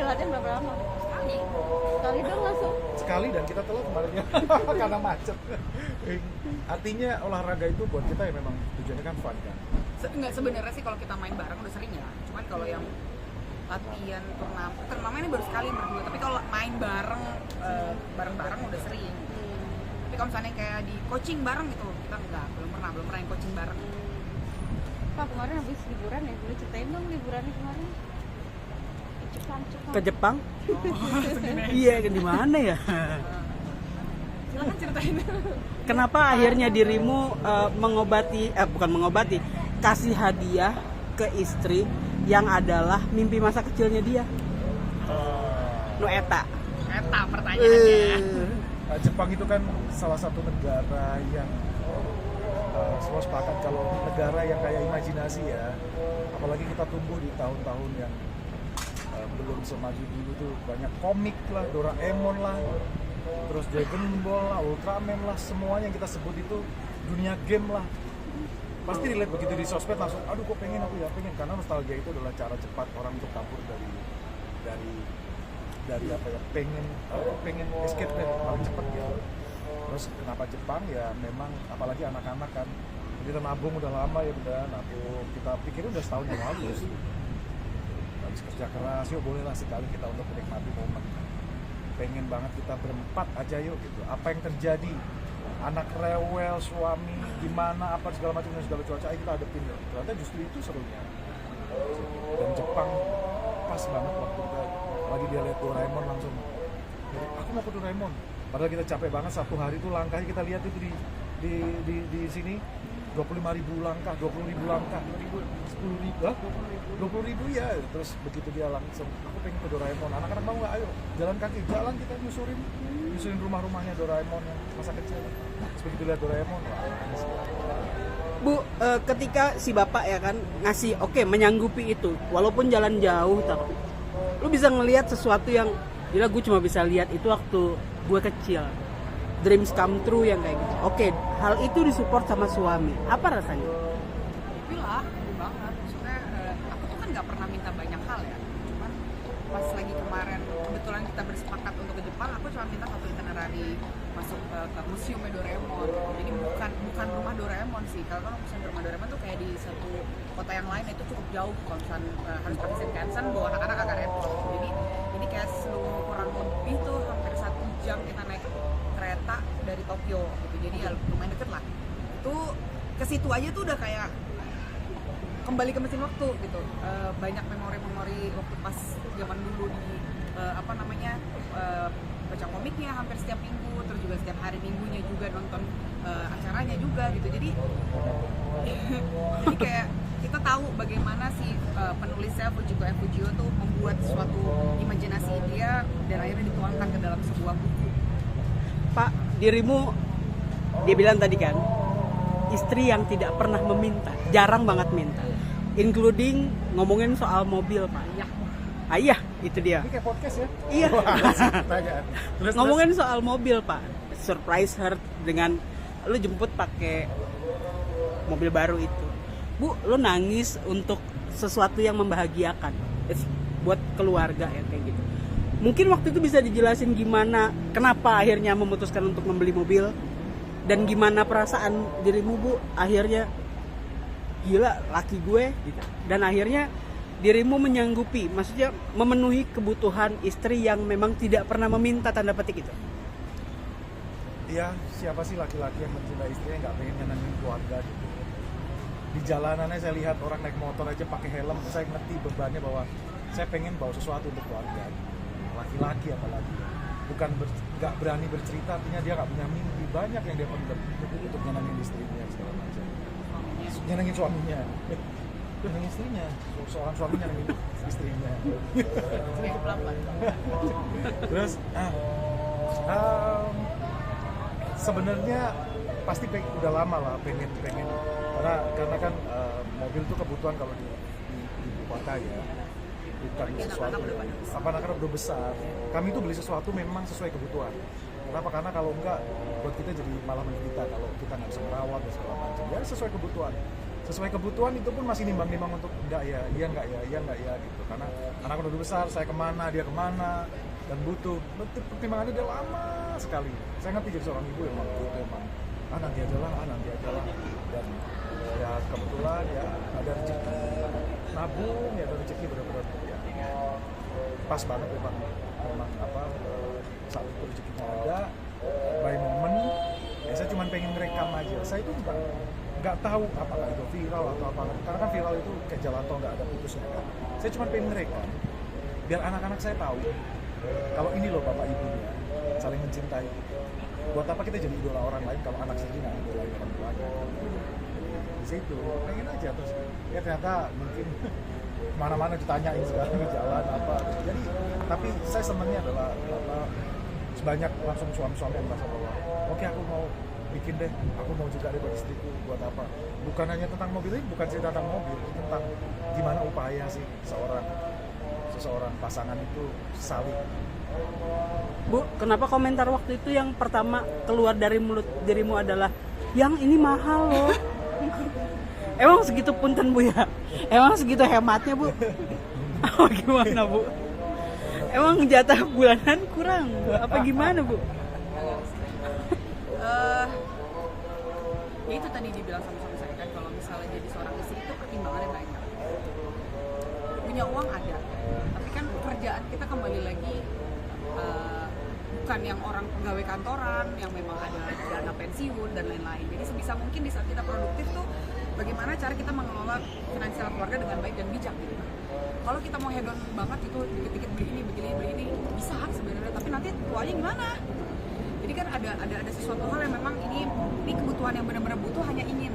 udah latihan berapa lama? Sekali doang langsung. Sekali dan kita telat kemarinnya karena macet. Artinya olahraga itu buat kita ya memang tujuannya kan fun kan. Enggak, sebenarnya sih kalau kita main bareng udah sering ya. Cuman kalau yang latihan turnamen ini baru sekali berdua. Tapi kalau main bareng bareng-bareng udah sering. Tapi kalau misalnya kayak di coaching bareng gitu kita belum pernah yang coaching bareng. Pak, kemarin habis liburan ya, boleh ceritain dong liburannya kemarin? Jepang. Ke Jepang? Iya, di mana ya? Silakan ceritain. Kenapa akhirnya dirimu bukan mengobati, kasih hadiah ke istri yang adalah mimpi masa kecilnya dia? Nu eta Pertanyaannya. Jepang itu kan salah satu negara yang semua sepakat kalau negara yang kaya imajinasi ya, apalagi kita tumbuh di tahun-tahun yang belum semaju dulu tuh, banyak komik lah, Doraemon lah, terus Dragon Ball lah, Ultraman lah, semuanya yang kita sebut itu dunia game lah. Pasti dilihat begitu di sosmed langsung, aduh kok pengen aku ya, pengen, karena nostalgia itu adalah cara cepat orang untuk kabur dari apa ya, pengen escape dari paling cepat gitu. Terus kenapa Jepang ya, memang apalagi anak-anak kan, kita nabung udah lama ya, udah nabung, kita pikir udah setahun yang lalu sih, habis kerja keras, yuk bolehlah sekali kita untuk menikmati momen, pengen banget kita berempat aja yuk gitu. Apa yang terjadi, anak rewel, suami gimana, apa segala macam dan segala cuaca, ayo kita hadapin yuk. Ternyata justru itu serunya. Dan Jepang pas banget waktu kita lagi dia lihat Doraemon langsung, aku mau ke Doraemon. Padahal kita capek banget, satu hari itu langkahnya kita lihat itu di sini 25.000 langkah, 20.000 langkah, 20.000 ya. Terus begitu dia langsung, aku pengen ke Doraemon. Anak-anak mau nggak? Ayo jalan kaki, jalan kita nyusurin rumah-rumahnya Doraemon yang masa kecil. Terus begitu lihat Doraemon, wah, Bu, ketika si bapak ya kan ngasih menyanggupi itu, walaupun jalan jauh, tapi lu bisa ngelihat sesuatu yang gila, gue cuma bisa lihat itu waktu gue kecil, dreams come true yang kayak gitu. Hal itu disupport sama suami, apa rasanya? Happy banget. Maksudnya aku tuh kan nggak pernah minta banyak hal ya. Cuman pas lagi kemarin kebetulan kita bersepakat untuk ke Jepang, aku cuma minta satu itinerary masuk ke museum Doraemon. Jadi bukan rumah Doraemon sih. Kalau kan museum rumah Doraemon tuh kayak di satu kota yang lain, itu cukup jauh. Kalau misalnya harus pakai Shinkansen, bawa anak-anak agak repot. Jadi ini kayak seluruh kurang lebih tuh hampir 1 jam kita naik kereta dari Tokyo gitu. Jadi ya lumayan deket lah. Itu ke situ aja tuh udah kayak kembali ke mesin waktu gitu. Banyak memori-memori waktu pas zaman dulu di baca komiknya hampir setiap minggu, terus juga setiap hari minggunya juga nonton acaranya juga gitu. Jadi kayak kita tahu bagaimana si penulisnya Fujiko F. Fujio tuh membuat suatu imajinasi dia dan akhirnya dituangkan ke dalam sebuah buku. Pak, dirimu dia bilang tadi kan, istri yang tidak pernah meminta, jarang banget minta, including ngomongin soal mobil, Pak. Iya, itu dia. ini kayak podcast ya? Iya. Terus, ngomongin soal mobil, Pak, surprise her dengan lu jemput pakai mobil baru itu. Bu, lu nangis untuk sesuatu yang membahagiakan buat keluarga ya kayak gitu. Mungkin waktu itu bisa dijelasin gimana, kenapa akhirnya memutuskan untuk membeli mobil, dan gimana perasaan dirimu, Bu, akhirnya gila laki gue gitu. Dan akhirnya dirimu menyanggupi, maksudnya memenuhi kebutuhan istri yang memang tidak pernah meminta, tanda petik itu. Iya, siapa sih laki-laki yang mencintai istrinya nggak pengen nyenengin keluarga gitu. Di jalanannya saya lihat orang naik motor aja pakai helm, saya ngerti bebannya bahwa saya pengen bawa sesuatu untuk keluarga. Laki-laki apalagi, bukan nggak berani bercerita, artinya dia nggak punya mimpi. Banyak yang dia pendam untuk nyenengin istrinya segala macam. Nyenengin suaminya, nyenengin istrinya, seorang suaminya nyenengin istrinya. Terus, sebenarnya pasti udah lama lah pengen karena kan mobil itu kebutuhan kalau di ibu kota ya, bukan sesuatu apa anak-anak udah besar. Kami tuh beli sesuatu memang sesuai kebutuhan. Kenapa? Karena kalau enggak buat kita jadi malah menderita kalau kita nggak bisa merawat dan segala macam. Ya sesuai kebutuhan. sesuai kebutuhan itu pun masih nimbang-nimbang untuk enggak ya, iya enggak ya gitu. Karena anak udah besar, saya kemana, dia kemana, dan butuh pertimbangannya udah lama sekali. Saya ngerti jadi seorang ibu emang nanti aja lah, dan ya kebetulan ya ada rezeki nabung, ya ada rezeki benar-benar ya pas banget memang saat itu rezekinya ada, by moment ya saya cuma pengen ngerekam aja. Saya itu nggak tahu apakah itu viral atau apa, karena kan viral itu kayak jalan tol nggak ada putusnya kan. Saya cuma pengen ngerekam biar anak-anak saya tahu kalau ini loh bapak ibunya saling mencintai. Buat apa kita jadi idola orang lain kalau anak sendiri nggak idola orang tuanya? Di situ pengen aja, terus ya ternyata mungkin mana-mana ditanyain sekarang di jalan apa. Jadi tapi saya senangnya adalah sebanyak langsung suami-suami yang merasa bahwa oke, aku mau bikin deh, aku mau juga deh buat istriku. Buat apa? Bukan hanya tentang mobil ini, bukan cerita tentang mobil, tentang gimana upaya sih seseorang pasangan itu saling. Bu, kenapa komentar waktu itu yang pertama keluar dari mulut dirimu adalah yang ini mahal loh? Emang segitu punten Bu ya? Emang segitu hematnya Bu? Oh, gimana Bu? Emang jatah bulanan kurang Bu? Apa gimana Bu? Ya itu tadi dibilang sama suami saya kan, kalau misalnya jadi seorang istri itu pertimbangannya banyak. Punya uang ada, tapi kan pekerjaan kita kembali lagi bukan yang orang pegawai kantoran yang memang ada dana pensiun dan lain-lain. Jadi sebisa mungkin di saat kita produktif tuh bagaimana cara kita mengelola finansial keluarga dengan baik dan bijak gitu. Kalau kita mau hedon banget itu dikit-dikit beli ini bisa sebenarnya, tapi nanti tuanya gimana? Jadi kan ada sesuatu hal yang memang ini kebutuhan yang benar-benar butuh, hanya ingin.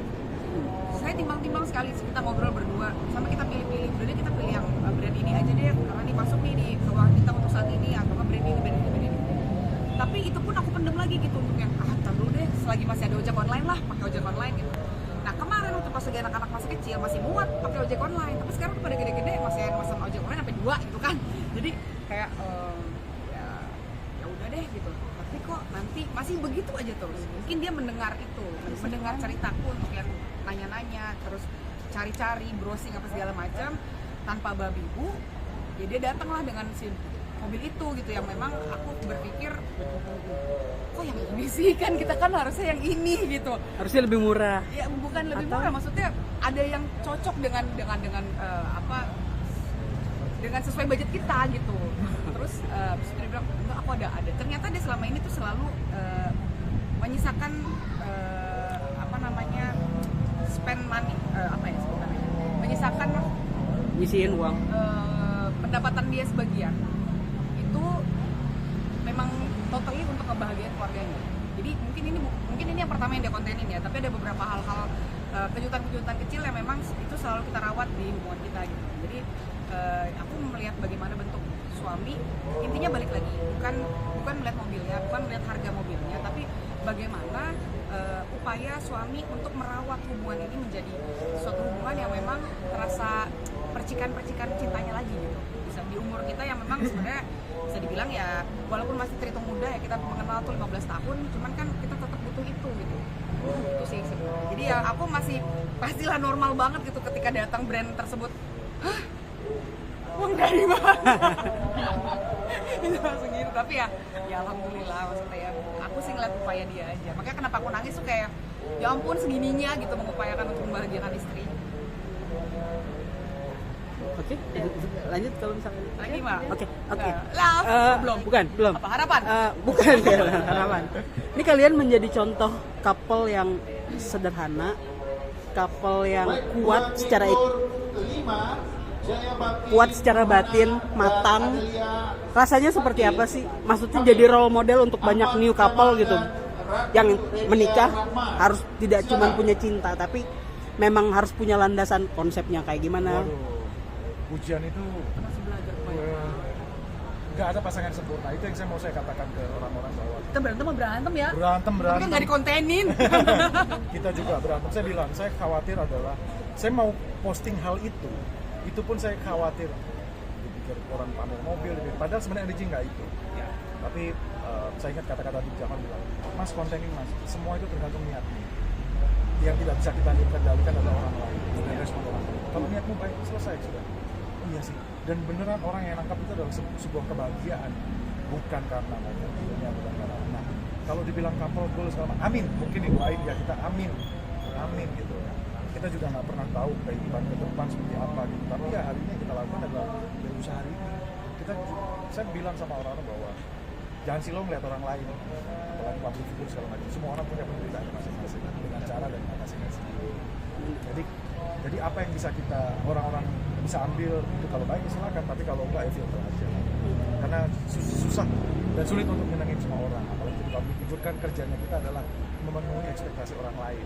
Saya timbang-timbang sekali, kita ngobrol berdua sampai kita pilih-pilih. Udah deh kita pilih yang brand ini aja deh, karena ini masuk nih di keuangan kita untuk saat ini, atau brand ini. Tapi itu pun aku pendem lagi gitu untuk yang tar dulu deh, selagi masih ada ojek online lah, pakai ojek online gitu. Nah kemarin waktu pas lagi anak-anak masih kecil masih muat pakai ojek online, tapi sekarang pada gede-gede masih mesen ojek online sampai 2 gitu kan. Jadi kayak ya udah deh gitu. Tapi kok nanti masih begitu aja terus. Mungkin dia mendengar itu, mendengar ceritaku untuk yang nanya-nanya, terus cari-cari, browsing apa segala macam tanpa babi bu. Ya dia datanglah dengan si mobil itu gitu, yang memang aku berpikir kok yang ini sih, kan kita kan harusnya yang ini gitu, harusnya lebih murah ya. Bukan lebih murah, maksudnya ada yang cocok dengan dengan sesuai budget kita gitu. Terus dia bilang enggak, aku ada. Ternyata dia selama ini tuh selalu menyisakan spend money, menyisakan nyisihin uang, pendapatan dia sebagian itu memang totally untuk kebahagiaan keluarganya. Jadi mungkin ini yang pertama yang dia kontenin ya, tapi ada beberapa hal-hal kejutan-kejutan kecil yang memang itu selalu kita rawat di hubungan kita gitu. Jadi aku melihat bagaimana bentuk suami, intinya balik lagi bukan melihat mobilnya, bukan melihat harga mobilnya, tapi bagaimana upaya suami untuk merawat hubungan ini menjadi suatu hubungan yang memang terasa percikan-percikan cintanya lagi gitu. Bisa di umur kita yang memang sebenarnya bisa dibilang ya walaupun masih terhitung muda ya, kita mengenal tuh 15 tahun, cuman kan kita tetap butuh itu gitu. Itu sih sebenarnya. Jadi ya aku masih pastilah normal banget gitu ketika datang brand tersebut. Hah? Uang dari mana? Itu langsung gitu. Tapi ya alhamdulillah, maksudnya ya aku sih ngeliat upaya dia aja. Makanya kenapa aku nangis tuh kayak ya ampun segininya gitu mengupayakan untuk membahagiakan istri. Oke, lanjut kalau misalnya Lagi mah? Oke. Love? Belum. Apa harapan? Bukan ya, harapan. Ini kalian menjadi contoh couple yang sederhana, couple yang kuat secara batin, matang. Rasanya seperti apa sih? Maksudnya jadi role model untuk banyak new couple gitu, yang menikah harus tidak cuma punya cinta, tapi memang harus punya landasan konsepnya kayak gimana. Ujian itu Masih belajar banyak. nggak ada pasangan sempurna. Itu yang saya katakan ke orang-orang bahwa Kita berantem ya? berantem Tapi kan nggak dikontenin. kita juga berantem. Saya bilang saya khawatir adalah saya mau posting hal itu pun saya khawatir dipikir orang pamer mobil, padahal sebenarnya energi nggak itu ya. Tapi saya ingat kata-kata di zaman bilang, mas konten ini mas, semua itu tergantung niatnya. yang tidak bisa kita kendalikan adalah orang lain dan respon orang lain. Kalau niatmu baik, selesai sudah. Iya sih. Dan beneran orang yang nangkap itu adalah sebuah kebahagiaan, bukan karena banyak dunia, bukan karena. Nah, kalau dibilang couple goals sama, amin. Mungkin didoain ya kita, amin, amin gitu. Kita juga nggak pernah tahu kehidupan ke depan seperti apa gitu. Tapi ya hari ini yang kita lakukan adalah berusaha hari ini. Saya bilang sama orang-orang bahwa jangan silau melihat orang lain, apalagi public figure segala macam. Semua orang punya penderitaan masing-masing dengan cara dan masing-masing. Jadi apa yang bisa kita orang-orang bisa ambil itu kalau baik silakan, tapi kalau enggak ya filter aja. Karena susah dan sulit untuk menyenangin semua orang. Apalagi di public figure kan kerjanya kita adalah memenuhi ekspektasi orang lain.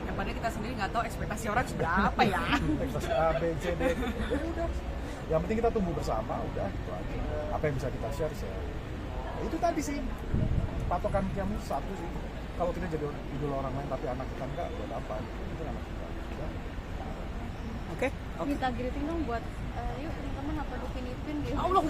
Yang padahal kita sendiri nggak tahu ekspektasi orang sudah apa ya. Ekspektasi A, B, C, D. Ya udah. Yang penting kita tumbuh bersama, udah itu aja. Apa yang bisa kita share. Itu tadi sih patokan kami satu sih. Kalau kita jadi idola orang lain tapi anak kita enggak, buat apa? Itu anak kita. Udah. Oke. Minta greeting dong buat yuk teman-teman apa Dupin Ipin gitu. Allah